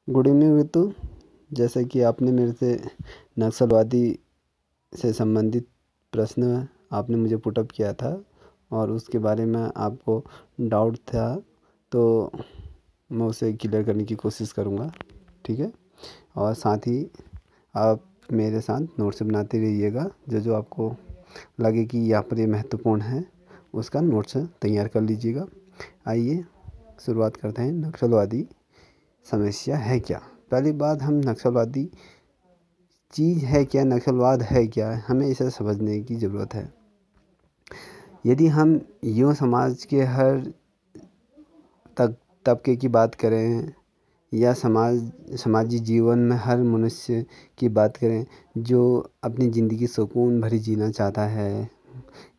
Good evening ऋतु। जैसा कि आपने मेरे से नक्सलवादी से संबंधित प्रश्न आपने मुझे पुटअप किया था और उसके बारे में आपको डाउट था, तो मैं उसे क्लियर करने की कोशिश करूँगा। ठीक है। और साथ ही आप मेरे साथ नोट्स बनाते रहिएगा, जो जो आपको लगे कि यहाँ पर ये महत्वपूर्ण है उसका नोट्स तैयार कर लीजिएगा। आइए शुरुआत करते हैं। नक्सलवादी समस्या है क्या। पहली बात, हम नक्सलवादी चीज़ है क्या, नक्सलवाद है क्या, हमें इसे समझने की ज़रूरत है। यदि हम युवा समाज के हर तबके की बात करें या समाजी जीवन में हर मनुष्य की बात करें जो अपनी ज़िंदगी सुकून भरी जीना चाहता है,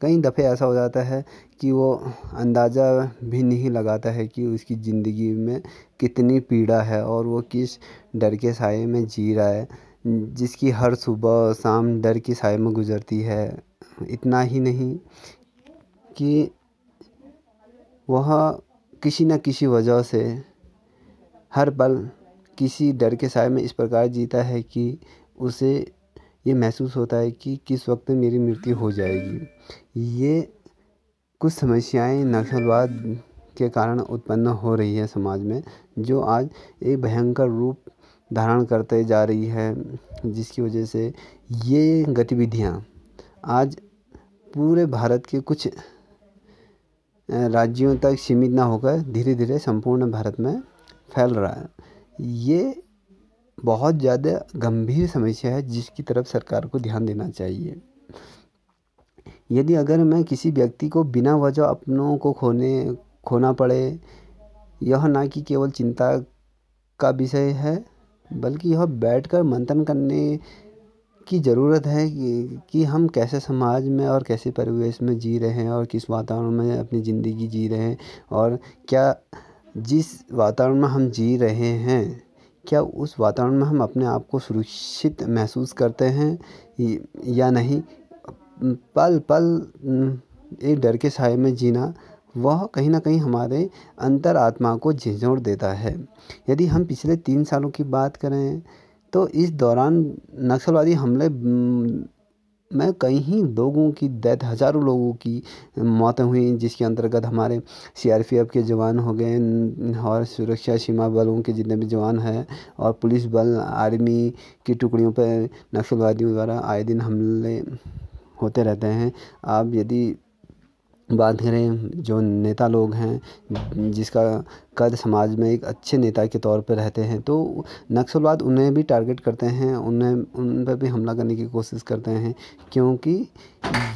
कई दफ़े ऐसा हो जाता है कि वो अंदाज़ा भी नहीं लगाता है कि उसकी ज़िंदगी में कितनी पीड़ा है और वो किस डर के साए में जी रहा है, जिसकी हर सुबह शाम डर के साए में गुजरती है। इतना ही नहीं कि वह किसी न किसी वजह से हर पल किसी डर के साए में इस प्रकार जीता है कि उसे ये महसूस होता है कि किस वक्त मेरी मृत्यु हो जाएगी। ये कुछ समस्याएं नक्सलवाद के कारण उत्पन्न हो रही है समाज में, जो आज एक भयंकर रूप धारण करते जा रही है, जिसकी वजह से ये गतिविधियां आज पूरे भारत के कुछ राज्यों तक सीमित ना होकर धीरे धीरे संपूर्ण भारत में फैल रहा है। ये बहुत ज़्यादा गंभीर समस्या है जिसकी तरफ सरकार को ध्यान देना चाहिए। यदि अगर मैं किसी व्यक्ति को बिना वजह अपनों को खोना पड़े, यह ना कि केवल चिंता का विषय है, बल्कि यह बैठकर मंथन करने की ज़रूरत है कि हम कैसे समाज में और कैसे परिवेश में जी रहे हैं और किस वातावरण में अपनी ज़िंदगी जी रहे हैं, और क्या जिस वातावरण में हम जी रहे हैं, क्या उस वातावरण में हम अपने आप को सुरक्षित महसूस करते हैं या नहीं। पल पल एक डर के साए में जीना, वह कहीं ना कहीं हमारे अंतर आत्मा को झिझोड़ देता है। यदि हम पिछले 3 सालों की बात करें तो इस दौरान नक्सलवादी हमले में कई लोगों की डेथ, हज़ारों लोगों की मौतें हुई, जिसके अंतर्गत हमारे सीआरपीएफ के जवान हो गए और सुरक्षा सीमा बलों के जितने भी जवान हैं और पुलिस बल, आर्मी की टुकड़ियों पर नक्सलवादियों द्वारा आए दिन हमले होते रहते हैं। आप यदि बात करें जो नेता लोग हैं जिसका कद समाज में एक अच्छे नेता के तौर पर रहते हैं, तो नक्सलवाद उन्हें भी टारगेट करते हैं, उन पर भी हमला करने की कोशिश करते हैं, क्योंकि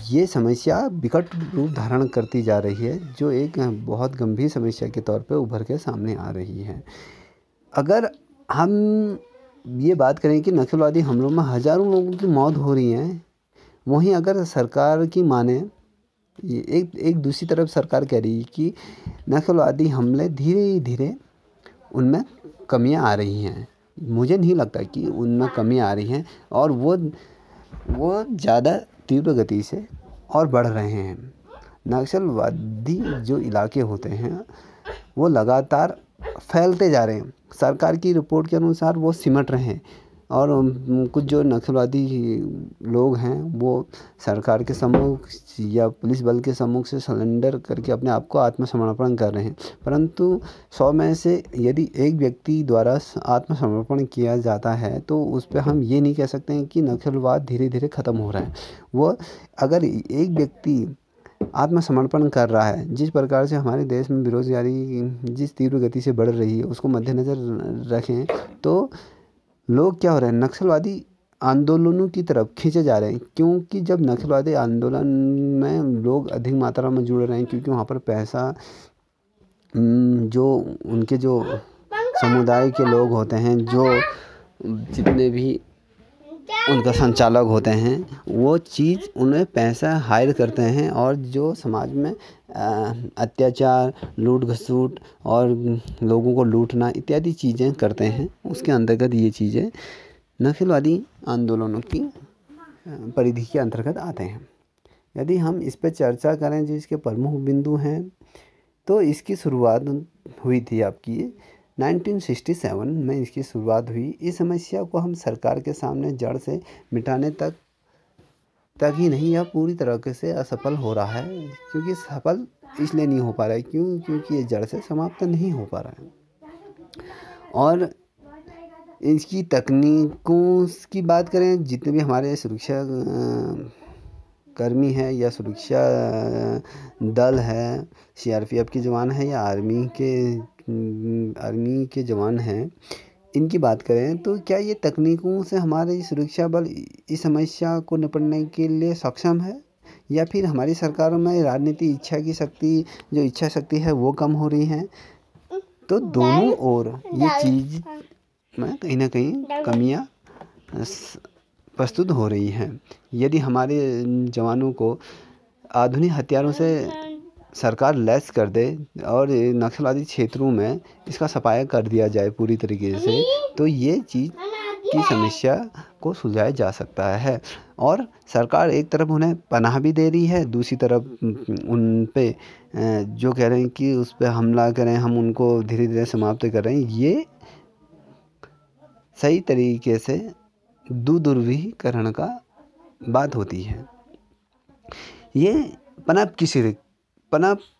ये समस्या विकट रूप धारण करती जा रही है, जो एक बहुत गंभीर समस्या के तौर पर उभर के सामने आ रही है। अगर हम ये बात करें कि नक्सलवादी हमलों में हज़ारों लोगों की मौत हो रही है, वहीं अगर सरकार की माने, ये एक दूसरी तरफ सरकार कह रही है कि नक्सलवादी हमले धीरे धीरे उनमें कमियां आ रही हैं। मुझे नहीं लगता कि उनमें कमी आ रही हैं, और वो ज़्यादा तीव्र गति से और बढ़ रहे हैं। नक्सलवादी जो इलाके होते हैं वो लगातार फैलते जा रहे हैं। सरकार की रिपोर्ट के अनुसार वो सिमट रहे हैं, और कुछ जो नक्सलवादी लोग हैं वो सरकार के सम्मुख या पुलिस बल के सम्मुख से सरेंडर करके अपने आप को आत्मसमर्पण कर रहे हैं। परंतु 100 में से यदि एक व्यक्ति द्वारा आत्मसमर्पण किया जाता है तो उस पर हम ये नहीं कह सकते हैं कि नक्सलवाद धीरे धीरे ख़त्म हो रहा है। वो अगर एक व्यक्ति आत्मसमर्पण कर रहा है, जिस प्रकार से हमारे देश में बेरोजगारी जिस तीव्र गति से बढ़ रही है उसको मद्देनज़र रखें, तो लोग क्या हो रहे हैं, नक्सलवादी आंदोलनों की तरफ खींचे जा रहे हैं। क्योंकि जब नक्सलवादी आंदोलन में लोग अधिक मात्रा में जुड़ रहे हैं, क्योंकि वहाँ पर पैसा जो उनके जो समुदाय के लोग होते हैं, जो जितने भी उनका संचालक होते हैं, वो चीज़ उन्हें पैसा हायर करते हैं, और जो समाज में अत्याचार, लूट घसूट और लोगों को लूटना इत्यादि चीज़ें करते हैं, उसके अंतर्गत ये चीज़ें नक्सलवादी आंदोलनों की परिधि के अंतर्गत आते हैं। यदि हम इस पर चर्चा करें जो इसके प्रमुख बिंदु हैं, तो इसकी शुरुआत हुई थी आपकी 1967 में इसकी शुरुआत हुई। इस समस्या को हम सरकार के सामने जड़ से मिटाने तक ही नहीं, यह पूरी तरीके से असफल हो रहा है। क्योंकि सफल इसलिए नहीं हो पा रहा है क्योंकि ये जड़ से समाप्त नहीं हो पा रहा है। और इसकी तकनीकों की बात करें, जितने भी हमारे सुरक्षा कर्मी हैं या सुरक्षा दल है, सीआरपीएफ के जवान हैं या आर्मी के जवान हैं, इनकी बात करें तो क्या ये तकनीकों से हमारे सुरक्षा बल इस समस्या को निपटने के लिए सक्षम है, या फिर हमारी सरकारों में राजनीति जो इच्छा शक्ति है वो कम हो रही है। तो दोनों ओर ये चीज़ में कहीं ना कहीं कमियां प्रस्तुत हो रही हैं। यदि हमारे जवानों को आधुनिक हथियारों से सरकार लैस कर दे और नक्सलवादी क्षेत्रों में इसका सफाया कर दिया जाए पूरी तरीके से, तो ये चीज़ की समस्या को सुलझाया जा सकता है। और सरकार एक तरफ उन्हें पनाह भी दे रही है, दूसरी तरफ उन पे जो कह रहे हैं कि उस पर हमला करें, हम उनको धीरे धीरे समाप्त कर रहे हैं। ये सही तरीके से दुर्विहीकरण का बात होती है। ये पनप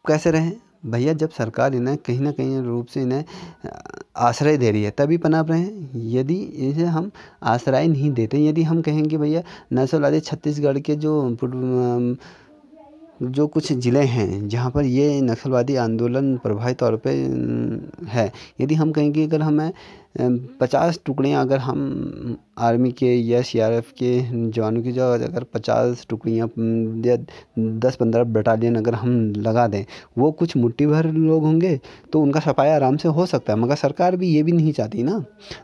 कैसे रहें भैया? जब सरकार इन्हें कहीं ना कहीं रूप से इन्हें आश्रय दे रही है तभी पनप रहें। यदि इसे हम आश्रय नहीं देते, यदि हम कहेंगे भैया नक्सलवादी छत्तीसगढ़ के जो कुछ ज़िले हैं जहाँ पर ये नक्सलवादी आंदोलन प्रभावी तौर पे है, यदि हम कहेंगे अगर हमें 50 टुकड़ियाँ अगर हम आर्मी के या सीआरपीएफ के जवानों की जो अगर 50 टुकड़ियाँ या 10-15 बटालियन अगर हम लगा दें, वो कुछ मुट्ठी भर लोग होंगे तो उनका सफाया आराम से हो सकता है। मगर सरकार भी ये भी नहीं चाहती ना।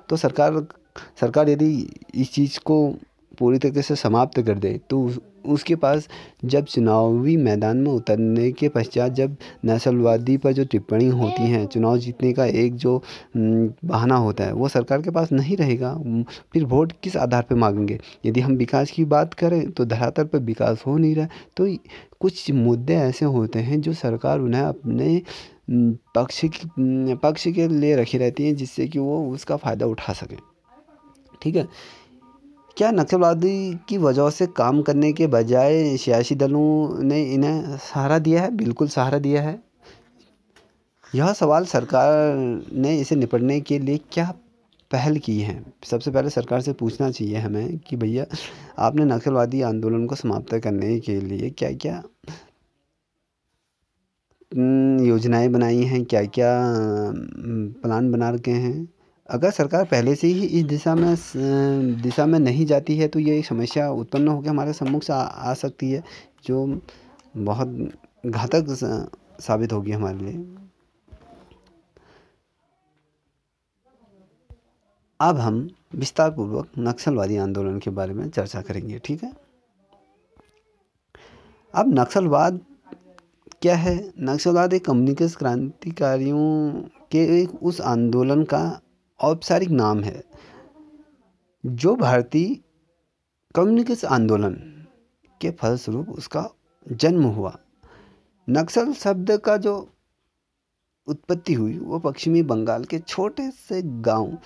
तो सरकार यदि इस चीज़ को पूरी तरीके से समाप्त कर दे तो उसके पास जब चुनावी मैदान में उतरने के पश्चात जब नक्सलवादी पर जो टिप्पणी होती हैं, चुनाव जीतने का एक जो बहाना होता है, वो सरकार के पास नहीं रहेगा। फिर वोट किस आधार पर मांगेंगे? यदि हम विकास की बात करें तो धरातल पर विकास हो नहीं रहा। तो कुछ मुद्दे ऐसे होते हैं जो सरकार उन्हें अपने पक्ष के लिए रखी रहती हैं, जिससे कि वो उसका फ़ायदा उठा सकें। ठीक है। क्या नक्सलवादी की वजह से काम करने के बजाय सियासी दलों ने इन्हें सहारा दिया है? बिल्कुल सहारा दिया है। यह सवाल सरकार ने इसे निपटने के लिए क्या पहल की है? सबसे पहले सरकार से पूछना चाहिए हमें कि भैया आपने नक्सलवादी आंदोलन को समाप्त करने के लिए क्या क्या योजनाएं बनाई हैं, क्या क्या प्लान बना रखे हैं। अगर सरकार पहले से ही इस दिशा में नहीं जाती है तो ये समस्या उत्पन्न होकर हमारे सम्मुख से आ सकती है, जो बहुत घातक साबित होगी हमारे लिए। अब हम विस्तार पूर्वक नक्सलवादी आंदोलन के बारे में चर्चा करेंगे। ठीक है। अब नक्सलवाद क्या है? नक्सलवाद एक कम्युनिस्ट क्रांतिकारियों के उस आंदोलन का औपचारिक नाम है जो भारतीय कम्युनिस्ट आंदोलन के फलस्वरूप उसका जन्म हुआ। नक्सल शब्द का जो उत्पत्ति हुई वो पश्चिमी बंगाल के छोटे से गांव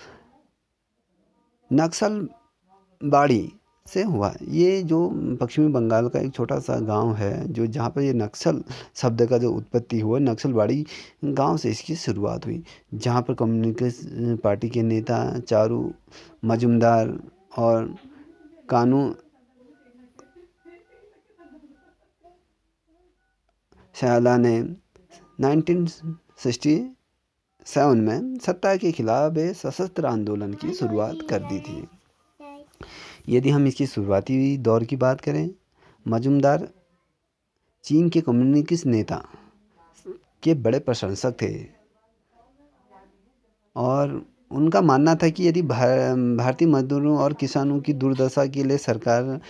नक्सलबाड़ी से हुआ। ये जो पश्चिमी बंगाल का एक छोटा सा गांव है जो जहाँ पर ये नक्सल शब्द का जो उत्पत्ति हुआ, नक्सलबाड़ी गांव से इसकी शुरुआत हुई, जहाँ पर कम्युनिस्ट पार्टी के नेता चारू मजुमदार और कानू सयाला ने 1967 में सत्ता के खिलाफ एक सशस्त्र आंदोलन की शुरुआत कर दी थी। यदि हम इसकी शुरुआती दौर की बात करें, मजुमदार चीन के कम्युनिस्ट नेता के बड़े प्रशंसक थे और उनका मानना था कि यदि भारतीय मजदूरों और किसानों की दुर्दशा के लिए सरकार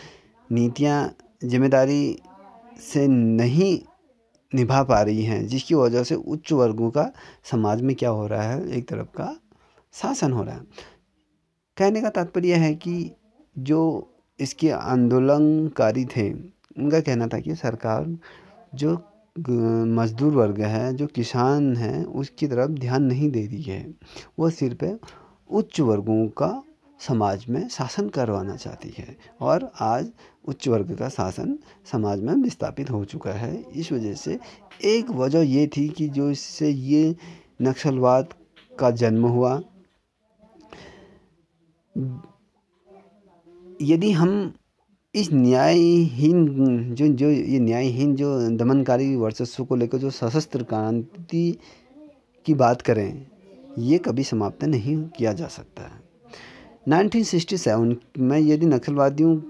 नीतियां जिम्मेदारी से नहीं निभा पा रही हैं, जिसकी वजह से उच्च वर्गों का समाज में क्या हो रहा है, एक तरफ का शासन हो रहा है। कहने का तात्पर्य है कि जो इसके आंदोलनकारी थे उनका कहना था कि सरकार जो मजदूर वर्ग है, जो किसान है, उसकी तरफ ध्यान नहीं दे रही है। वो सिर्फ उच्च वर्गों का समाज में शासन करवाना चाहती है और आज उच्च वर्ग का शासन समाज में विस्थापित हो चुका है। इस वजह से एक वजह ये थी कि जो इससे ये नक्सलवाद का जन्म हुआ। यदि हम इस न्यायहीन जो दमनकारी वर्चस्व को लेकर जो सशस्त्र क्रांति की बात करें, ये कभी समाप्त नहीं किया जा सकता है। 1967 में यदि नक्सलवादियों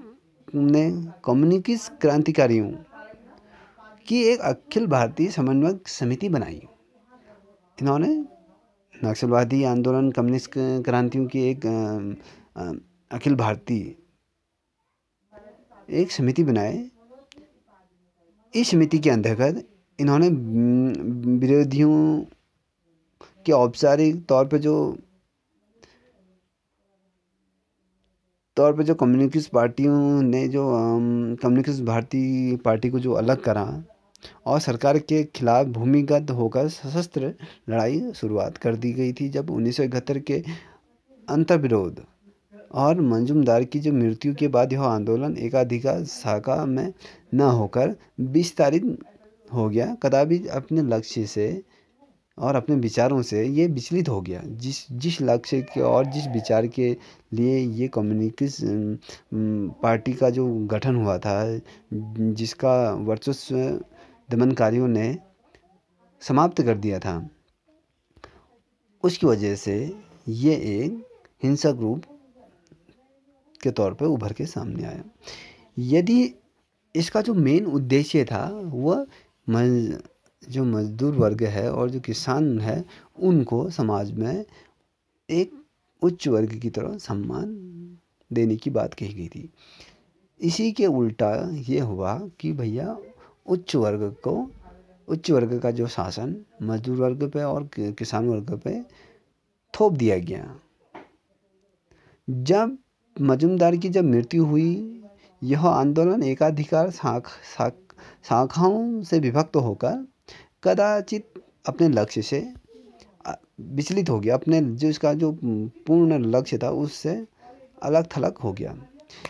ने कम्युनिस्ट क्रांतिकारियों की एक अखिल भारतीय समन्वय समिति बनाई। इन्होंने नक्सलवादी आंदोलन, कम्युनिस्ट क्रांतियों की एक अखिल भारतीय एक समिति बनाए। इस समिति के अंतर्गत इन्होंने विरोधियों के औपचारिक तौर पे जो कम्युनिस्ट पार्टियों ने जो कम्युनिस्ट भारतीय पार्टी को जो अलग करा और सरकार के खिलाफ भूमिगत होकर सशस्त्र लड़ाई शुरुआत कर दी गई थी। जब 1971 के अंतर्विरोध और मंजूमदार की जो मृत्यु के बाद यह आंदोलन एकाधिकार शाखा में न होकर विस्तारित हो गया। कदापि अपने लक्ष्य से और अपने विचारों से ये विचलित हो गया। जिस लक्ष्य के और जिस विचार के लिए ये कम्युनिस्ट पार्टी का जो गठन हुआ था, जिसका वर्चस्व दमनकारियों ने समाप्त कर दिया था, उसकी वजह से ये एक हिंसक रूप के तौर पर उभर के सामने आया। यदि इसका जो मेन उद्देश्य था वह जो मजदूर वर्ग है और जो किसान है, उनको समाज में एक उच्च वर्ग की तरह सम्मान देने की बात कही गई थी। इसी के उल्टा ये हुआ कि भैया उच्च वर्ग का जो शासन मजदूर वर्ग पे और किसान वर्ग पे थोप दिया गया। जब मजूमदार की मृत्यु हुई, यह आंदोलन एकाधिकार शाखाओं से विभक्त होकर कदाचित अपने लक्ष्य से विचलित हो गया। अपने जो इसका जो पूर्ण लक्ष्य था उससे अलग थलग हो गया।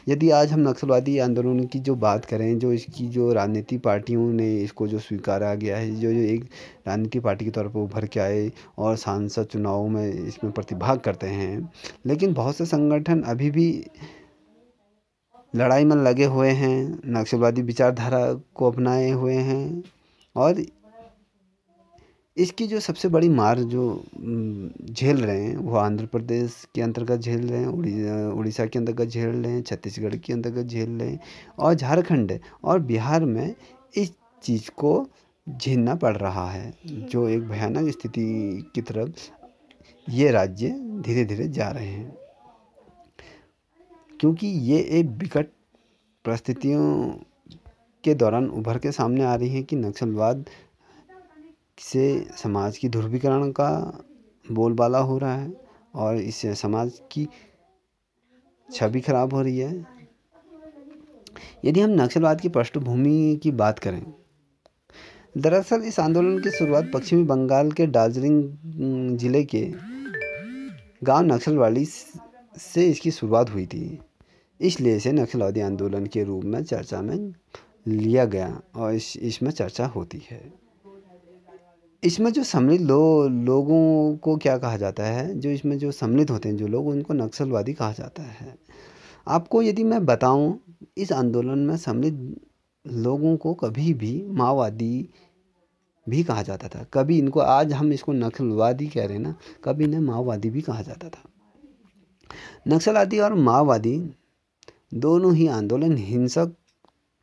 यदि आज हम नक्सलवादी आंदोलन की जो बात करें, जो इसकी जो राजनीतिक पार्टियों ने इसको जो स्वीकारा गया है, जो एक राजनीतिक पार्टी के तौर पर उभर के आए और सांसद चुनाव में इसमें प्रतिभाग करते हैं, लेकिन बहुत से संगठन अभी भी लड़ाई में लगे हुए हैं, नक्सलवादी विचारधारा को अपनाए हुए हैं। और इसकी जो सबसे बड़ी मार जो झेल रहे हैं वो आंध्र प्रदेश के अंतर्गत झेल रहे हैं, उड़ीसा के अंतर्गत झेल रहे हैं, छत्तीसगढ़ के अंतर्गत झेल रहे हैं और झारखंड और बिहार में इस चीज़ को झेलना पड़ रहा है। जो एक भयानक स्थिति की तरफ ये राज्य धीरे धीरे जा रहे हैं, क्योंकि ये एक विकट परिस्थितियों के दौरान उभर के सामने आ रही है कि नक्सलवाद से समाज की ध्रुवीकरण का बोलबाला हो रहा है और इससे समाज की छवि खराब हो रही है। यदि हम नक्सलवाद की पृष्ठभूमि की बात करें, दरअसल इस आंदोलन की शुरुआत पश्चिमी बंगाल के दार्जिलिंग जिले के गांव नक्सलवाड़ी से इसकी शुरुआत हुई थी। इसलिए इसे नक्सलवादी आंदोलन के रूप में चर्चा में लिया गया और इसमें चर्चा होती है। इसमें जो सम्मिलित लोगों को क्या कहा जाता है, जो इसमें जो सम्मिलित होते हैं जो लोग, उनको नक्सलवादी कहा जाता है। आपको यदि मैं बताऊं, इस आंदोलन में सम्मिलित लोगों को कभी भी माओवादी भी कहा जाता था। कभी इनको, आज हम इसको नक्सलवादी कह रहे हैं ना, कभी इन्हें माओवादी भी कहा जाता था। नक्सलवादी और माओवादी दोनों ही आंदोलन हिंसक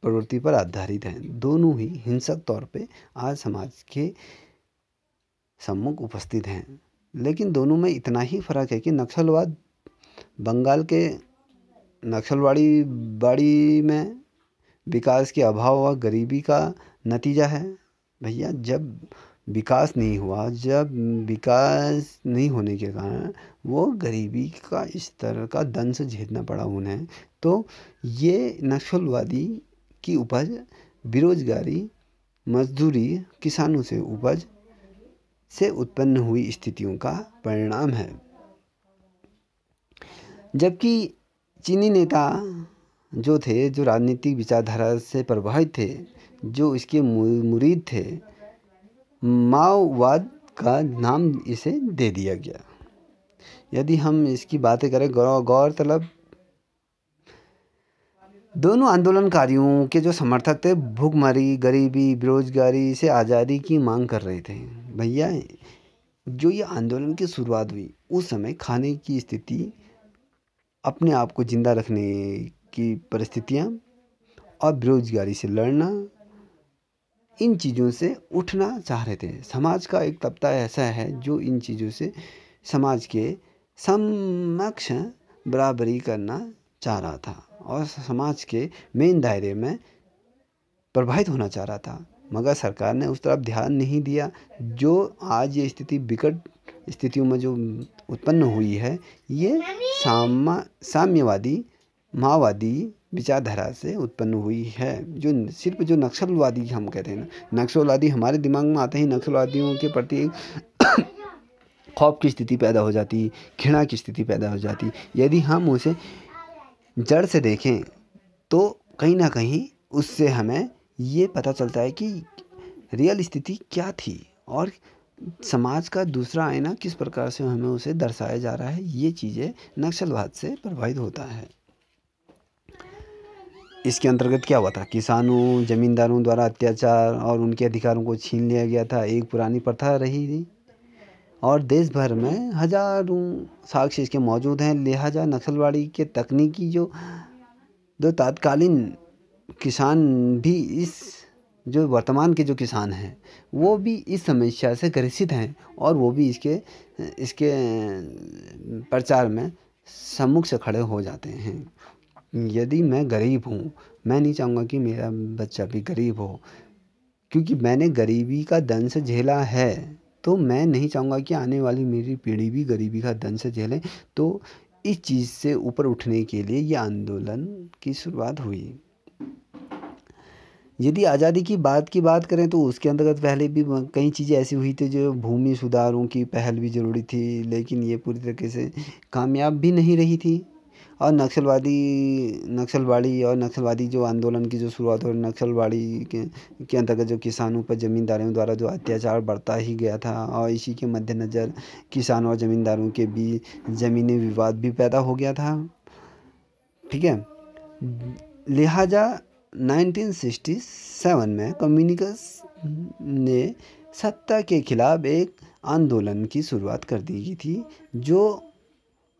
प्रवृत्ति पर आधारित हैं। दोनों ही हिंसक तौर पे आज समाज के सम्मुख उपस्थित हैं, लेकिन दोनों में इतना ही फर्क है कि नक्सलवाद बंगाल के नक्सलवाड़ी में विकास के अभाव और गरीबी का नतीजा है। भैया, जब विकास नहीं हुआ, जब विकास नहीं होने के कारण वो गरीबी का इस तरह का दंश झेलना पड़ा उन्हें, तो ये नक्सलवादी की उपज बेरोजगारी, मजदूरी, किसानों से उपज से उत्पन्न हुई स्थितियों का परिणाम है। जबकि चीनी नेता जो थे, जो राजनीतिक विचारधारा से प्रभावित थे, जो इसके मुरीद थे, माओवाद का नाम इसे दे दिया गया। यदि हम इसकी बातें करें, गौरतलब दोनों आंदोलनकारियों के जो समर्थक थे, भूखमरी, गरीबी, बेरोजगारी से आज़ादी की मांग कर रहे थे। भैया, जो ये आंदोलन की शुरुआत हुई उस समय खाने की स्थिति, अपने आप को जिंदा रखने की परिस्थितियाँ और बेरोजगारी से लड़ना, इन चीज़ों से उठना चाह रहे थे। समाज का एक तबका ऐसा है जो इन चीज़ों से समाज के समक्ष बराबरी करना चाह रहा था और समाज के मेन दायरे में प्रभावित होना चाह रहा था, मगर सरकार ने उस तरफ ध्यान नहीं दिया। जो आज ये स्थिति विकट स्थितियों में जो उत्पन्न हुई है, ये साम्यवादी माओवादी विचारधारा से उत्पन्न हुई है। जो सिर्फ जो नक्सलवादी हम कहते हैं ना, नक्सलवादी हमारे दिमाग में आते ही नक्सलवादियों के प्रति खौफ की स्थिति पैदा हो जाती, घृणा की स्थिति पैदा हो जाती। यदि हम उसे जड़ से देखें तो कहीं ना कहीं उससे हमें ये पता चलता है कि रियल स्थिति क्या थी और समाज का दूसरा आईना किस प्रकार से हमें उसे दर्शाया जा रहा है। ये चीज़ें नक्सलवाद से प्रभावित होता है। इसके अंतर्गत क्या हुआ था? किसानों, जमींदारों द्वारा अत्याचार और उनके अधिकारों को छीन लिया गया था। एक पुरानी प्रथा रही थी और देश भर में हजारों साक्ष्य इसके मौजूद हैं। लिहाजा नक्सलवाड़ी के तकनीकी जो तत्कालीन किसान भी, इस जो वर्तमान के जो किसान हैं, वो भी इस समस्या से ग्रसित हैं और वो भी इसके प्रचार में सम्मुख से खड़े हो जाते हैं। यदि मैं गरीब हूँ, मैं नहीं चाहूँगा कि मेरा बच्चा भी गरीब हो, क्योंकि मैंने गरीबी का दंश झेला है, तो मैं नहीं चाहूँगा कि आने वाली मेरी पीढ़ी भी गरीबी का दंश झेले। तो इस चीज़ से ऊपर उठने के लिए ये आंदोलन की शुरुआत हुई। यदि आज़ादी की बात करें तो उसके अंतर्गत पहले भी कई चीज़ें ऐसी हुई थी जो भूमि सुधारों की पहल भी ज़रूरी थी, लेकिन ये पूरी तरीके से कामयाब भी नहीं रही थी। और नक्सलवादी जो आंदोलन की जो शुरुआत हो, नक्सलवाड़ी के अंतर्गत जो किसानों पर ज़मींदारों द्वारा जो अत्याचार बढ़ता ही गया था और इसी के मद्देनज़र किसानों और ज़मींदारों के बीच ज़मीनी विवाद भी पैदा हो गया था। ठीक है, लिहाजा 1967 में कम्युनिस्ट ने सत्ता के खिलाफ एक आंदोलन की शुरुआत कर दी गई थी, जो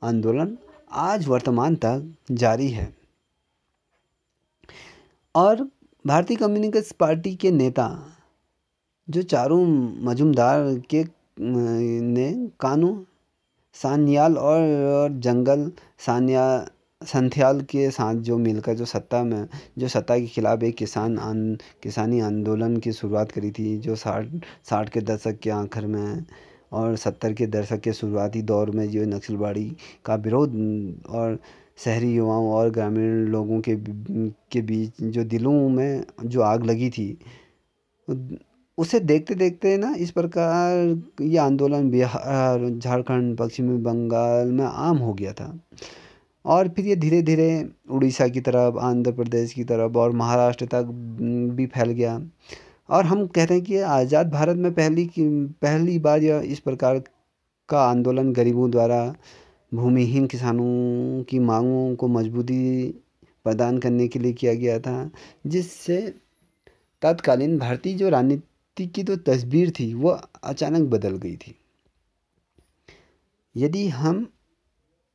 आंदोलन आज वर्तमान तक जारी है। और भारतीय कम्युनिस्ट पार्टी के नेता जो चारों मजूमदार के ने कानू सान्याल और जंगल संथ्याल के साथ जो मिलकर जो सत्ता के खिलाफ एक किसानी आंदोलन की शुरुआत करी थी, जो 60 के दशक के आखिर में और 70 के दशक के शुरुआती दौर में जो नक्सलवाड़ी का विरोध और शहरी युवाओं और ग्रामीण लोगों के बीच जो दिलों में जो आग लगी थी, उसे देखते देखते ना इस प्रकार ये आंदोलन बिहार, झारखंड, पश्चिमी बंगाल में आम हो गया था। और फिर ये धीरे धीरे उड़ीसा की तरफ, आंध्र प्रदेश की तरफ और महाराष्ट्र तक भी फैल गया। और हम कहते हैं कि आज़ाद भारत में पहली बार यह इस प्रकार का आंदोलन गरीबों द्वारा भूमिहीन किसानों की मांगों को मजबूती प्रदान करने के लिए किया गया था, जिससे तत्कालीन भारतीय जो राजनीति की तो तस्वीर थी वो अचानक बदल गई थी। यदि हम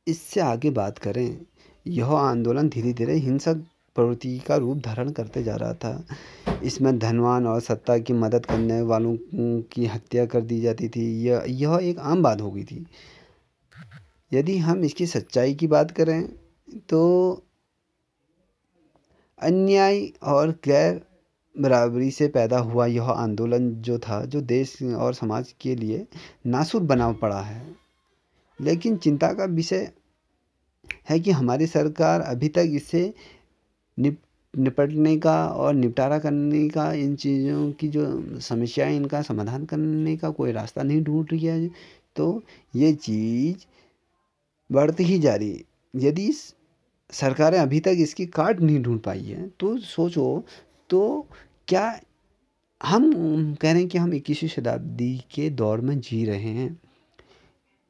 इससे आगे बात करें, यह आंदोलन धीरे धीरे हिंसक प्रवृत्ति का रूप धारण करते जा रहा था। इसमें धनवान और सत्ता की मदद करने वालों की हत्या कर दी जाती थी। यह एक आम बात हो गई थी। यदि हम इसकी सच्चाई की बात करें तो अन्याय और गैर बराबरी से पैदा हुआ यह आंदोलन जो था, जो देश और समाज के लिए नासूर बना पड़ा है। लेकिन चिंता का विषय है कि हमारी सरकार अभी तक इससे निपटने का और निपटारा करने का, इन चीज़ों की जो समस्या है इनका समाधान करने का कोई रास्ता नहीं ढूंढ रही है, तो ये चीज़ बढ़ती ही जा रही है। यदि सरकारें अभी तक इसकी काट नहीं ढूंढ पाई है तो सोचो, तो क्या हम कह रहे हैं कि हम 21वीं शताब्दी के दौर में जी रहे हैं?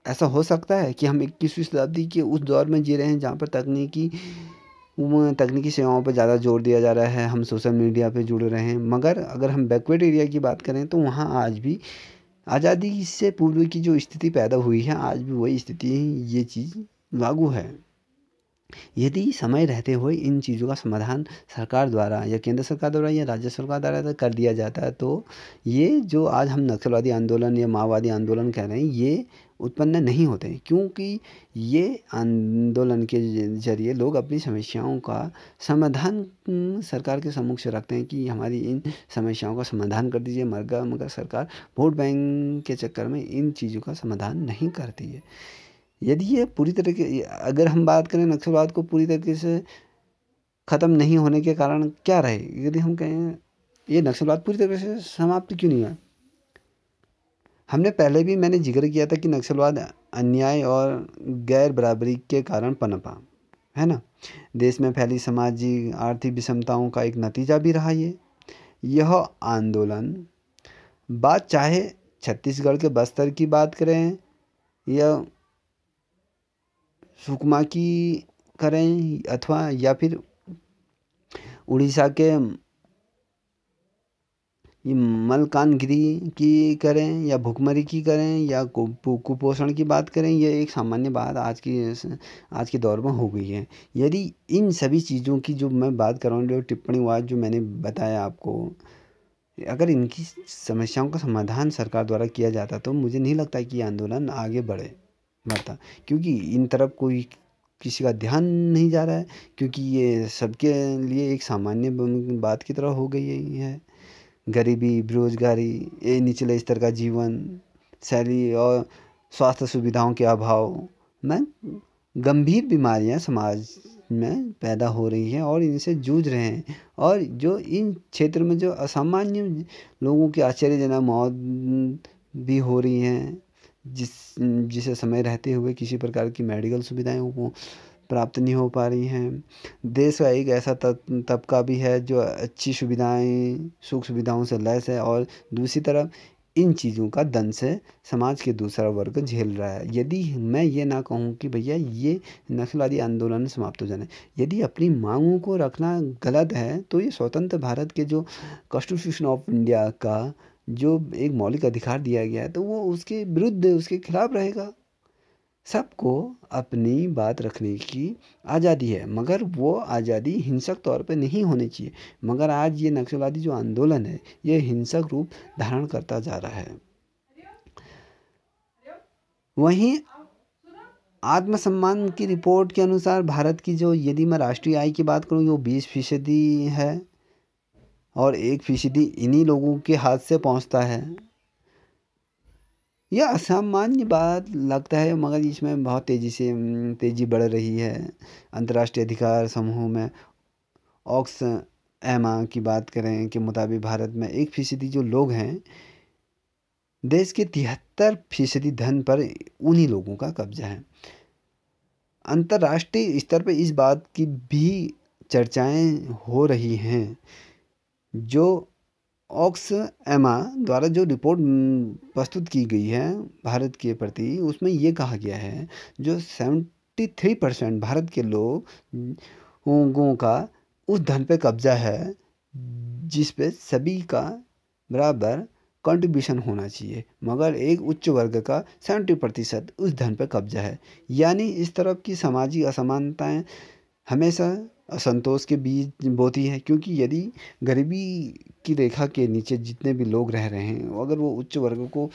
ऐसा हो सकता है कि हम 21वीं शताब्दी के उस दौर में जी रहे हैं जहाँ पर तकनीकी सेवाओं पर ज़्यादा जोर दिया जा रहा है, हम सोशल मीडिया पे जुड़ रहे हैं, मगर अगर हम बैकवर्ड एरिया की बात करें तो वहाँ आज भी आज़ादी से पूर्व की जो स्थिति पैदा हुई है, आज भी वही स्थिति, ये चीज़ लागू है। यदि समय रहते हुए इन चीज़ों का समाधान सरकार द्वारा या केंद्र सरकार द्वारा या राज्य सरकार द्वारा कर दिया जाता है, तो ये जो आज हम नक्सलवादी आंदोलन या माओवादी आंदोलन कह रहे हैं, ये उत्पन्न नहीं होते, क्योंकि ये आंदोलन के जरिए लोग अपनी समस्याओं का समाधान सरकार के सम्मुख रखते हैं कि हमारी इन समस्याओं का समाधान कर दीजिए, मगर सरकार वोट बैंक के चक्कर में इन चीज़ों का समाधान नहीं करती है। यदि ये पूरी तरीके, अगर हम बात करें नक्सलवाद को पूरी तरीके से ख़त्म नहीं होने के कारण क्या रहे, यदि हम कहें ये नक्सलवाद पूरी तरीके से समाप्त क्यों नहीं हुआ? हमने पहले भी मैंने जिक्र किया था कि नक्सलवाद अन्याय और गैर बराबरी के कारण पनपा, है ना। देश में फैली सामाजिक आर्थिक विषमताओं का एक नतीजा भी रहा यह आंदोलन। बात चाहे छत्तीसगढ़ के बस्तर की बात करें या सुकमा की करें, अथवा या फिर उड़ीसा के ये मलकानगिरी की करें या भुखमरी की करें या कुपोषण की बात करें, ये एक सामान्य बात आज के दौर में हो गई है। यदि इन सभी चीज़ों की जो मैं बात कर रहा हूँ, जो टिप्पणीवाद जो मैंने बताया आपको, अगर इनकी समस्याओं का समाधान सरकार द्वारा किया जाता तो मुझे नहीं लगता कि ये आंदोलन आगे बढ़ता, क्योंकि इन तरफ कोई किसी का ध्यान नहीं जा रहा है, क्योंकि ये सबके लिए एक सामान्य बात की तरह हो गई है। गरीबी, बेरोजगारी, ये निचले स्तर का जीवन शैली और स्वास्थ्य सुविधाओं के अभाव में गंभीर बीमारियां समाज में पैदा हो रही हैं और इनसे जूझ रहे हैं। और जो इन क्षेत्र में जो असामान्य लोगों की आश्चर्यजनक मौत भी हो रही हैं, जिसे समय रहते हुए किसी प्रकार की मेडिकल सुविधाएं को प्राप्त नहीं हो पा रही हैं। देश का एक ऐसा तबका भी है जो अच्छी सुविधाएं, सुख सुविधाओं से लैस है, और दूसरी तरफ इन चीज़ों का दंश से समाज के दूसरा वर्ग झेल रहा है। यदि मैं ये ना कहूँ कि भैया ये नक्सलवादी आंदोलन समाप्त हो जाने, यदि अपनी मांगों को रखना गलत है तो ये स्वतंत्र भारत के जो कॉन्स्टिट्यूशन ऑफ इंडिया का जो एक मौलिक अधिकार दिया गया है, तो वो उसके विरुद्ध, उसके खिलाफ रहेगा। सबको अपनी बात रखने की आज़ादी है, मगर वो आज़ादी हिंसक तौर पे नहीं होनी चाहिए। मगर आज ये नक्सलवादी जो आंदोलन है, ये हिंसक रूप धारण करता जा रहा है। वहीं आत्मसम्मान की रिपोर्ट के अनुसार भारत की जो, यदि मैं राष्ट्रीय आय की बात करूँ, वो 20% है और 1% इन्हीं लोगों के हाथ से पहुँचता है। यह असामान्य बात लगता है, मगर इसमें बहुत तेज़ी बढ़ रही है। अंतर्राष्ट्रीय अधिकार समूह में ऑक्सएमा की बात करें के मुताबिक भारत में 1% जो लोग हैं, देश के 73% धन पर उन्हीं लोगों का कब्जा है। अंतर्राष्ट्रीय स्तर पर इस बात की भी चर्चाएं हो रही हैं, जो ऑक्सएमा द्वारा जो रिपोर्ट प्रस्तुत की गई है भारत के प्रति, उसमें ये कहा गया है जो 73% भारत के लोगों का उस धन पे कब्जा है जिस पे सभी का बराबर कंट्रीब्यूशन होना चाहिए, मगर एक उच्च वर्ग का 70% उस धन पे कब्जा है। यानी इस तरफ की सामाजिक असमानताएं हमेशा असंतोष के बीज बोती है, क्योंकि यदि गरीबी की रेखा के नीचे जितने भी लोग रह रहे हैं, अगर वो उच्च वर्ग को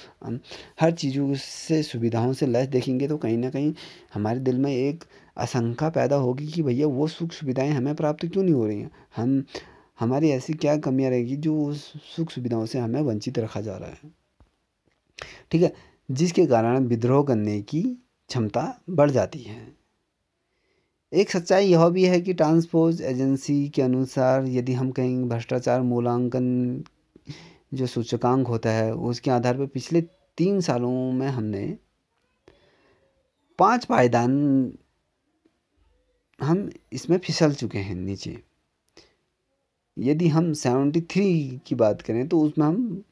हर चीज़ों से, सुविधाओं से लैस देखेंगे, तो कहीं ना कहीं हमारे दिल में एक आशंका पैदा होगी कि भैया वो सुख सुविधाएं हमें प्राप्त क्यों नहीं हो रही हैं, हमारी ऐसी क्या कमियां रहेगी जो सुख सुविधाओं से हमें वंचित रखा जा रहा है। ठीक है, जिसके कारण विद्रोह करने की क्षमता बढ़ जाती है। एक सच्चाई यह भी है कि ट्रांसपोर्ट एजेंसी के अनुसार यदि हम कहें भ्रष्टाचार मूल्यांकन जो सूचकांक होता है उसके आधार पर पिछले 3 सालों में हमने 5 पायदान हम इसमें फिसल चुके हैं नीचे। यदि हम 73 की बात करें तो उसमें हम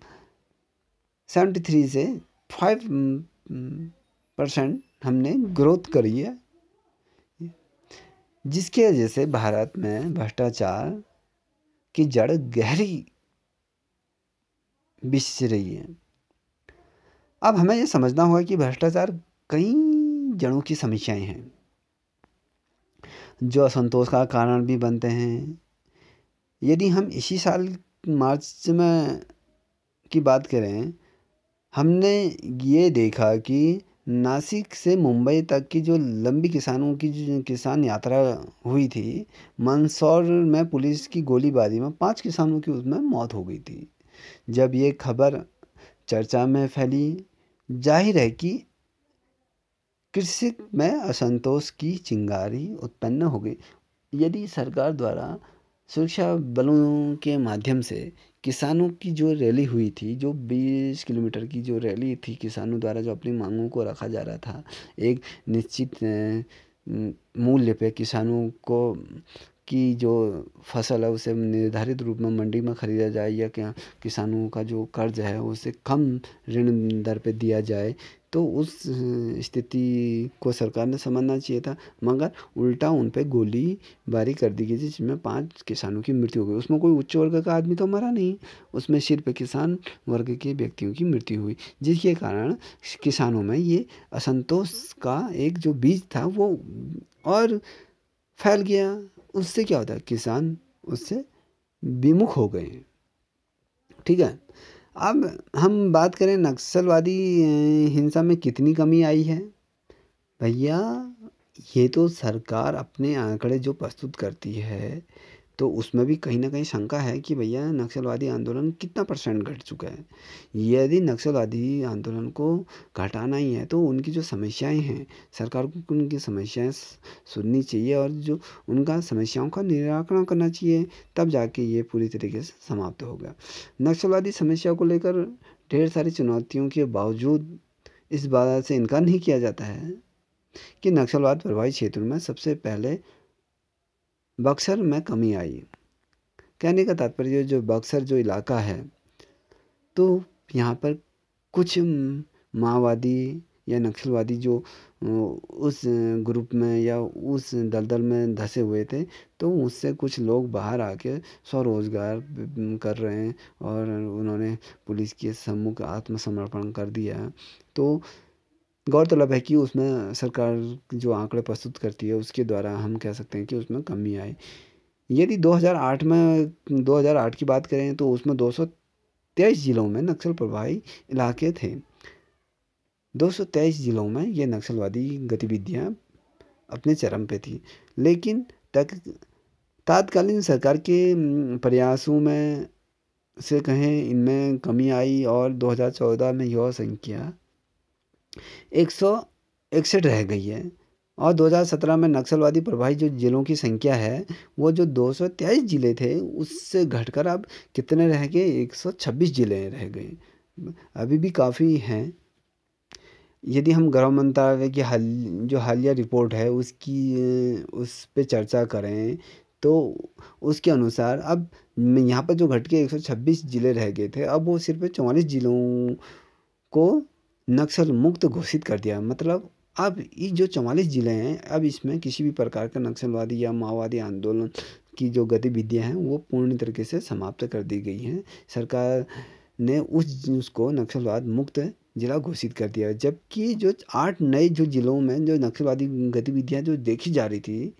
73 से 5% हमने ग्रोथ करी है, जिसके वजह से भारत में भ्रष्टाचार की जड़ गहरी बिछ रही है। अब हमें यह समझना होगा कि भ्रष्टाचार कई जड़ों की समस्याएं हैं जो असंतोष का कारण भी बनते हैं। यदि हम इसी साल मार्च में की बात करें, हमने ये देखा कि नासिक से मुंबई तक की जो लंबी किसानों की जो किसान यात्रा हुई थी, मंदसौर में पुलिस की गोलीबारी में 5 किसानों की उसमें मौत हो गई थी। जब ये खबर चर्चा में फैली, जाहिर है कि कृषि में असंतोष की चिंगारी उत्पन्न हो गई। यदि सरकार द्वारा सुरक्षा बलों के माध्यम से किसानों की जो रैली हुई थी, जो 20 किलोमीटर की जो रैली थी किसानों द्वारा, जो अपनी मांगों को रखा जा रहा था, एक निश्चित मूल्य पे किसानों को की जो फसल है उसे निर्धारित रूप में मंडी में खरीदा जाए, या क्या किसानों का जो कर्ज है उसे कम ऋण दर पे दिया जाए, तो उस स्थिति को सरकार ने समझना चाहिए था। मगर उल्टा उन पे गोलीबारी कर दी गई जिसमें 5 किसानों की मृत्यु हो गई। उसमें कोई उच्च वर्ग का आदमी तो मरा नहीं, उसमें सिर्फ किसान वर्ग के व्यक्तियों की मृत्यु हुई, जिसके कारण किसानों में ये असंतोष का एक जो बीज था वो और फैल गया। उससे क्या होता है, किसान उससे विमुख हो गए। ठीक है, अब हम बात करें नक्सलवादी हिंसा में कितनी कमी आई है। भैया, ये तो सरकार अपने आंकड़े जो प्रस्तुत करती है तो उसमें भी कहीं ना कहीं शंका है कि भैया नक्सलवादी आंदोलन कितना % घट चुका है। यदि नक्सलवादी आंदोलन को घटाना ही है तो उनकी जो समस्याएं हैं, सरकार को उनकी समस्याएं सुननी चाहिए और जो उनका समस्याओं का निराकरण करना चाहिए, तब जाके ये पूरी तरीके से समाप्त होगा। नक्सलवादी समस्या को लेकर ढेर सारी चुनौतियों के बावजूद इस बात से इनकार नहीं किया जाता है कि नक्सलवाद प्रभावित क्षेत्रों में सबसे पहले बक्सर में कमी आई। कहने का तात्पर्य जो बक्सर जो इलाका है, तो यहाँ पर कुछ माओवादी या नक्सलवादी जो उस ग्रुप में या उस दलदल में धंसे हुए थे, तो उससे कुछ लोग बाहर आके स्वरोजगार कर रहे हैं और उन्होंने पुलिस के सम्मुख आत्मसमर्पण कर दिया। तो गौरतलब है कि उसमें सरकार जो आंकड़े प्रस्तुत करती है उसके द्वारा हम कह सकते हैं कि उसमें कमी आई। यदि 2008 की बात करें तो उसमें 223 जिलों में नक्सल प्रभावित इलाके थे। 223 जिलों में ये नक्सलवादी गतिविधियां अपने चरम पे थी, लेकिन तात्कालीन सरकार के प्रयासों में से कहें इनमें कमी आई और 2014 में यह संख्या 161 रह गई है। और 2017 में नक्सलवादी प्रभावित जो जिलों की संख्या है वो जो 223 जिले थे उससे घटकर अब कितने रह गए, 126 जिले रह गए। अभी भी काफ़ी हैं। यदि हम गृह मंत्रालय की जो हालिया रिपोर्ट है उस पे चर्चा करें तो उसके अनुसार अब यहाँ पर जो घट के 126 जिले रह गए थे, अब वो सिर्फ 44 जिलों को नक्सल मुक्त घोषित कर दिया। मतलब अब ये जो 44 जिले हैं, अब इसमें किसी भी प्रकार का नक्सलवादी या माओवादी आंदोलन की जो गतिविधियां हैं वो पूर्ण तरीके से समाप्त कर दी गई हैं। सरकार ने उसको नक्सलवाद मुक्त जिला घोषित कर दिया, जबकि जो 8 नए जो जिलों में जो नक्सलवादी गतिविधियां जो देखी जा रही थी,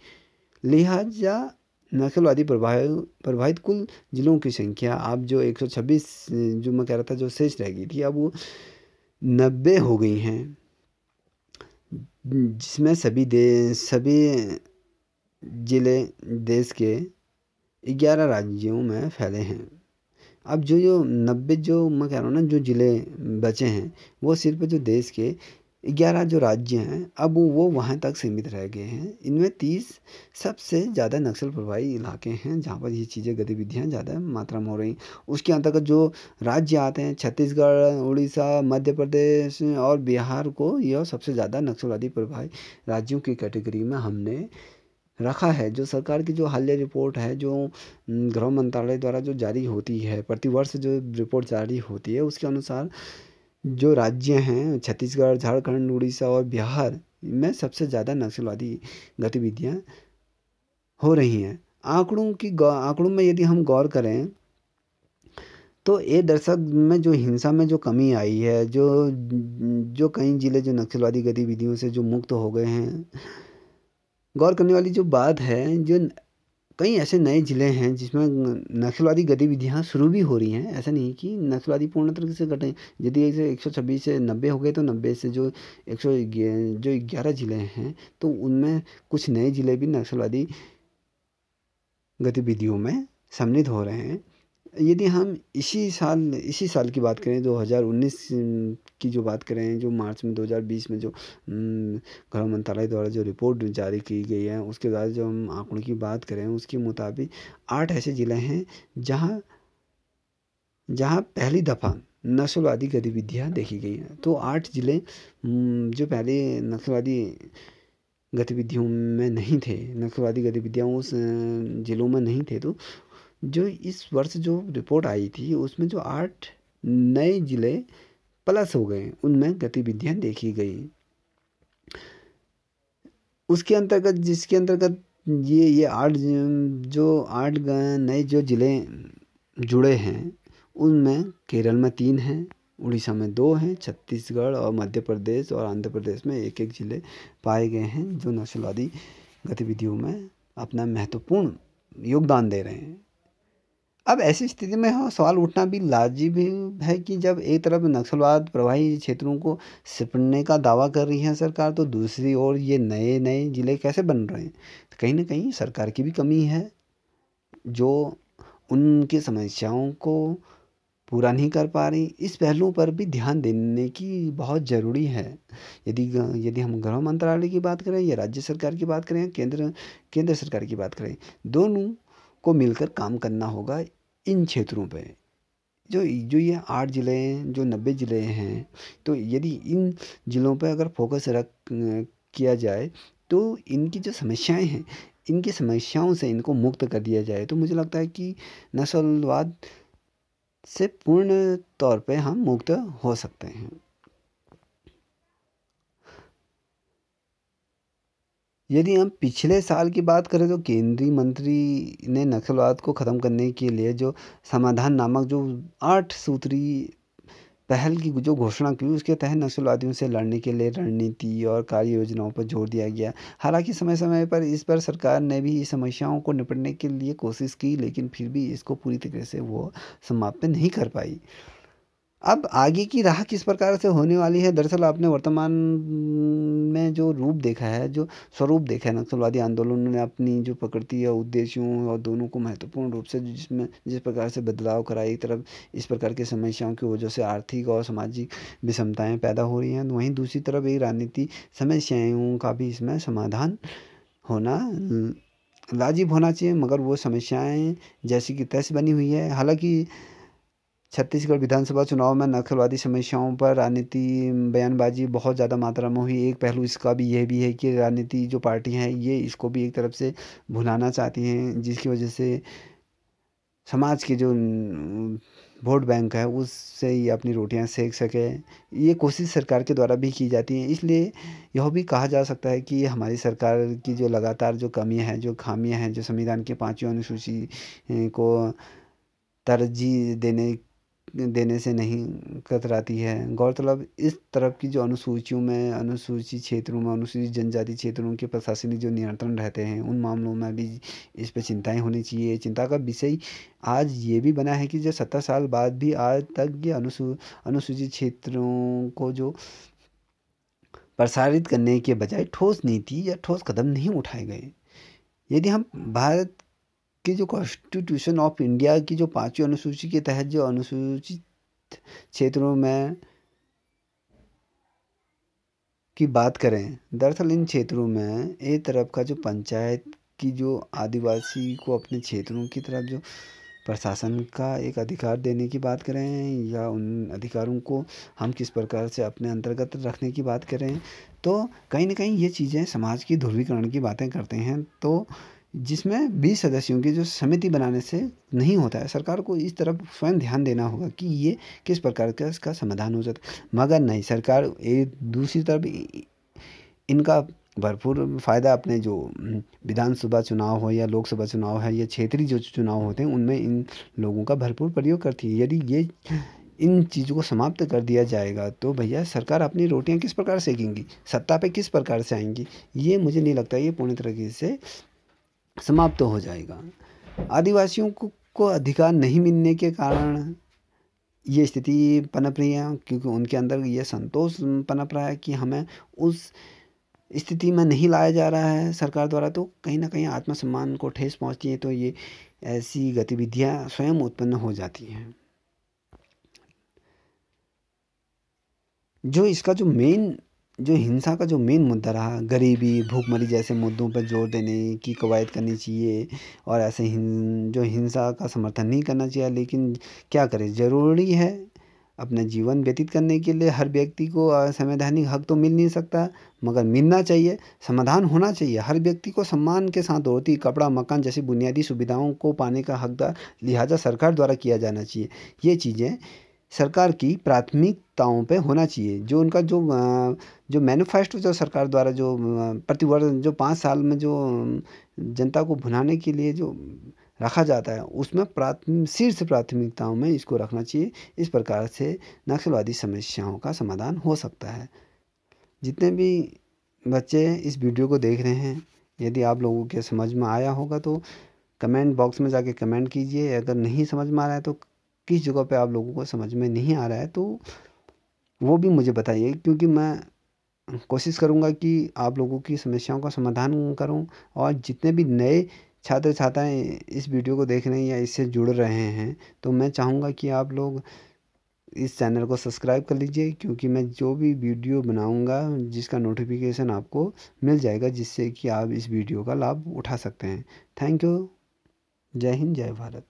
लिहाजा नक्सलवादी प्रभावित कुल जिलों की संख्या अब जो 126 जो मैं कह रहा था जो शेष रह गई थी, अब वो 90 हो गई हैं, जिसमें सभी जिले देश के 11 राज्यों में फैले हैं। अब जो 90 जो मैं कह रहा हूँ ना जो ज़िले बचे हैं वो सिर्फ जो देश के 11 जो राज्य हैं अब वो वहाँ तक सीमित रह गए हैं। इनमें 30 सबसे ज़्यादा नक्सल प्रभावी इलाके हैं जहाँ पर ये चीज़ें गतिविधियाँ ज़्यादा मात्रा में हो रही। उसके अंतर्गत जो राज्य आते हैं छत्तीसगढ़, उड़ीसा, मध्य प्रदेश और बिहार को यह सबसे ज़्यादा नक्सलवादी प्रभावी राज्यों की कैटेगरी में हमने रखा है। जो सरकार की जो हालिया रिपोर्ट है, जो गृह मंत्रालय द्वारा जो जारी होती है, प्रतिवर्ष जो रिपोर्ट जारी होती है, उसके अनुसार जो राज्य हैं छत्तीसगढ़, झारखंड, उड़ीसा और बिहार में सबसे ज़्यादा नक्सलवादी गतिविधियाँ हो रही हैं। आंकड़ों में यदि हम गौर करें तो ये दशक में जो हिंसा में जो कमी आई है, जो कई जिले जो नक्सलवादी गतिविधियों से जो मुक्त हो गए हैं। गौर करने वाली जो बात है, जो कई ऐसे नए ज़िले हैं जिसमें नक्सलवादी गतिविधियाँ शुरू भी हो रही हैं। ऐसा नहीं कि नक्सलवादी पूर्ण तरीके से घटे। यदि ऐसे 126 से 90 हो गए तो 90 से जो 11 ज़िले हैं तो उनमें कुछ नए ज़िले भी नक्सलवादी गतिविधियों में सम्मिलित हो रहे हैं। यदि हम इसी साल की बात करें 2019 की जो बात करें, जो मार्च में 2020 में जो गृह मंत्रालय द्वारा जो रिपोर्ट जारी की गई है, उसके बाद जो हम आंकड़ों की बात करें उसके मुताबिक 8 ऐसे ज़िले हैं जहां पहली दफ़ा नक्सलवादी गतिविधियां देखी गई हैं। तो 8 ज़िले जो पहले नक्सलवादी गतिविधियों में नहीं थे, नक्सलवादी गतिविधियां उस ज़िलों में नहीं थे। तो जो इस वर्ष जो रिपोर्ट आई थी उसमें जो 8 नए ज़िले प्लस हो गए, उनमें गतिविधियां देखी गई। उसके अंतर्गत जिसके अंतर्गत ये 8 नए जो ज़िले जुड़े हैं उनमें केरल में 3 हैं, उड़ीसा में 2 हैं, छत्तीसगढ़ और मध्य प्रदेश और आंध्र प्रदेश में एक ज़िले पाए गए हैं जो नक्सलवादी गतिविधियों में अपना महत्वपूर्ण योगदान दे रहे हैं। अब ऐसी स्थिति में सवाल उठना भी लाजिब है कि जब एक तरफ नक्सलवाद प्रभावी क्षेत्रों को सिपटने का दावा कर रही है सरकार, तो दूसरी ओर ये नए नए ज़िले कैसे बन रहे हैं। तो कहीं ना कहीं सरकार की भी कमी है जो उनकी समस्याओं को पूरा नहीं कर पा रही। इस पहलू पर भी ध्यान देने की बहुत ज़रूरी है। यदि हम गृह मंत्रालय की बात करें या राज्य सरकार की बात करें, केंद्र सरकार की बात करें, दोनों को मिलकर काम करना होगा इन क्षेत्रों पे। जो ये 8 ज़िले हैं, जो 90 ज़िले हैं, तो यदि इन ज़िलों पे अगर फोकस किया जाए तो इनकी जो समस्याएं हैं, इनकी समस्याओं से इनको मुक्त कर दिया जाए तो मुझे लगता है कि नस्लवाद से पूर्ण तौर पे हम मुक्त हो सकते हैं। यदि हम पिछले साल की बात करें तो केंद्रीय मंत्री ने नक्सलवाद को ख़त्म करने के लिए जो समाधान नामक जो 8 सूत्री पहल की जो घोषणा की, उसके तहत नक्सलवादियों से लड़ने के लिए रणनीति और कार्य योजनाओं पर जोर दिया गया। हालांकि समय समय पर इस पर सरकार ने भी इस समस्याओं को निपटने के लिए कोशिश की, लेकिन फिर भी इसको पूरी तरीके से वो समाप्त नहीं कर पाई। अब आगे की राह किस प्रकार से होने वाली है। दरअसल आपने वर्तमान में जो रूप देखा है, जो स्वरूप देखा है नक्सलवादी आंदोलन ने अपनी जो प्रकृति या उद्देश्यों और दोनों को महत्वपूर्ण रूप से जिस प्रकार से बदलाव करा, एक तरफ इस प्रकार की समस्याओं की वजह से आर्थिक और सामाजिक विषमताएं पैदा हो रही हैं, वहीं दूसरी तरफ एक राजनीति समस्याओं का भी इसमें समाधान होना लाजिब होना चाहिए। मगर वो समस्याएं जैसी कि तैसी बनी हुई है। हालांकि छत्तीसगढ़ विधानसभा चुनाव में नक्सलवादी समस्याओं पर राजनीति बयानबाजी बहुत ज़्यादा मात्रा में हुई। एक पहलू इसका भी यह भी है कि राजनीति जो पार्टी हैं ये इसको भी एक तरफ से भुलाना चाहती हैं, जिसकी वजह से समाज के जो वोट बैंक है उससे ये अपनी रोटियां सेक सके। ये कोशिश सरकार के द्वारा भी की जाती है। इसलिए यह भी कहा जा सकता है कि हमारी सरकार की जो लगातार जो कमियां हैं, जो खामियां हैं, जो संविधान के 5वीं अनुसूची को तरजीह देने से नहीं कतराती है। गौरतलब इस तरफ की जो अनुसूचियों में, अनुसूचित क्षेत्रों में, अनुसूचित जनजाति क्षेत्रों के प्रशासनिक जो नियंत्रण रहते हैं उन मामलों में भी इस पर चिंताएं होनी चाहिए। चिंता का विषय आज ये भी बना है कि जो 70 साल बाद भी आज तक ये अनुसूचित क्षेत्रों को जो प्रसारित करने के बजाय ठोस नीति या ठोस कदम नहीं उठाए गए। यदि हम भारत कि जो कॉन्स्टिट्यूशन ऑफ इंडिया की जो 5वीं अनुसूची के तहत जो अनुसूचित क्षेत्रों में की बात करें, दरअसल इन क्षेत्रों में एक तरफ का जो पंचायत की जो आदिवासी को अपने क्षेत्रों की तरफ जो प्रशासन का एक अधिकार देने की बात करें या उन अधिकारों को हम किस प्रकार से अपने अंतर्गत रखने की बात करें, तो कहीं न कहीं ये चीज़ें समाज की ध्रुवीकरण की बातें करते हैं, तो जिसमें 20 सदस्यों की जो समिति बनाने से नहीं होता है। सरकार को इस तरफ स्वयं ध्यान देना होगा कि ये किस प्रकार का इसका समाधान हो सकता है। मगर नहीं, सरकार एक दूसरी तरफ इनका भरपूर फ़ायदा अपने जो विधानसभा चुनाव हो या लोकसभा चुनाव है या क्षेत्रीय जो चुनाव होते हैं उनमें इन लोगों का भरपूर प्रयोग करती है। यदि ये इन चीज़ों को समाप्त कर दिया जाएगा तो भैया सरकार अपनी रोटियां किस प्रकार सेकेंगी, सत्ता पे किस प्रकार से आएंगी, ये मुझे नहीं लगता ये पूर्ण तरीके से समाप्त हो जाएगा। आदिवासियों को अधिकार नहीं मिलने के कारण ये स्थिति पनप रही है, क्योंकि उनके अंदर ये संतोष पनप रहा है कि हमें उस स्थिति में नहीं लाया जा रहा है सरकार द्वारा, तो कहीं ना कहीं आत्मसम्मान को ठेस पहुंचती है, तो ये ऐसी गतिविधियां स्वयं उत्पन्न हो जाती हैं। जो इसका जो मेन जो हिंसा का जो मेन मुद्दा रहा, गरीबी, भूखमरी जैसे मुद्दों पर जोर देने की कवायद करनी चाहिए और ऐसे जो हिंसा का समर्थन नहीं करना चाहिए। लेकिन क्या करें, ज़रूरी है अपना जीवन व्यतीत करने के लिए हर व्यक्ति को संवैधानिक हक तो मिल नहीं सकता, मगर मिलना चाहिए, समाधान होना चाहिए। हर व्यक्ति को सम्मान के साथ रोटी, कपड़ा, मकान जैसी बुनियादी सुविधाओं को पाने का हकदार लिहाजा सरकार द्वारा किया जाना चाहिए। ये चीज़ें सरकार की प्राथमिकताओं पे होना चाहिए। जो उनका जो मैनिफेस्टो जो सरकार द्वारा जो प्रतिवर्ष जो 5 साल में जो जनता को भुनाने के लिए जो रखा जाता है उसमें शीर्ष प्राथमिकताओं में इसको रखना चाहिए। इस प्रकार से नक्सलवादी समस्याओं का समाधान हो सकता है। जितने भी बच्चे इस वीडियो को देख रहे हैं, यदि आप लोगों के समझ में आया होगा तो कमेंट बॉक्स में जाके कमेंट कीजिए। अगर नहीं समझ में आ रहा है तो किस जगह पे आप लोगों को समझ में नहीं आ रहा है तो वो भी मुझे बताइए, क्योंकि मैं कोशिश करूँगा कि आप लोगों की समस्याओं का समाधान करूँ। और जितने भी नए छात्र छात्राएँ इस वीडियो को देख रहे हैं या इससे जुड़ रहे हैं, तो मैं चाहूँगा कि आप लोग इस चैनल को सब्सक्राइब कर लीजिए, क्योंकि मैं जो भी वीडियो बनाऊँगा जिसका नोटिफिकेशन आपको मिल जाएगा, जिससे कि आप इस वीडियो का लाभ उठा सकते हैं। Thank you. जय हिंद, जय भारत।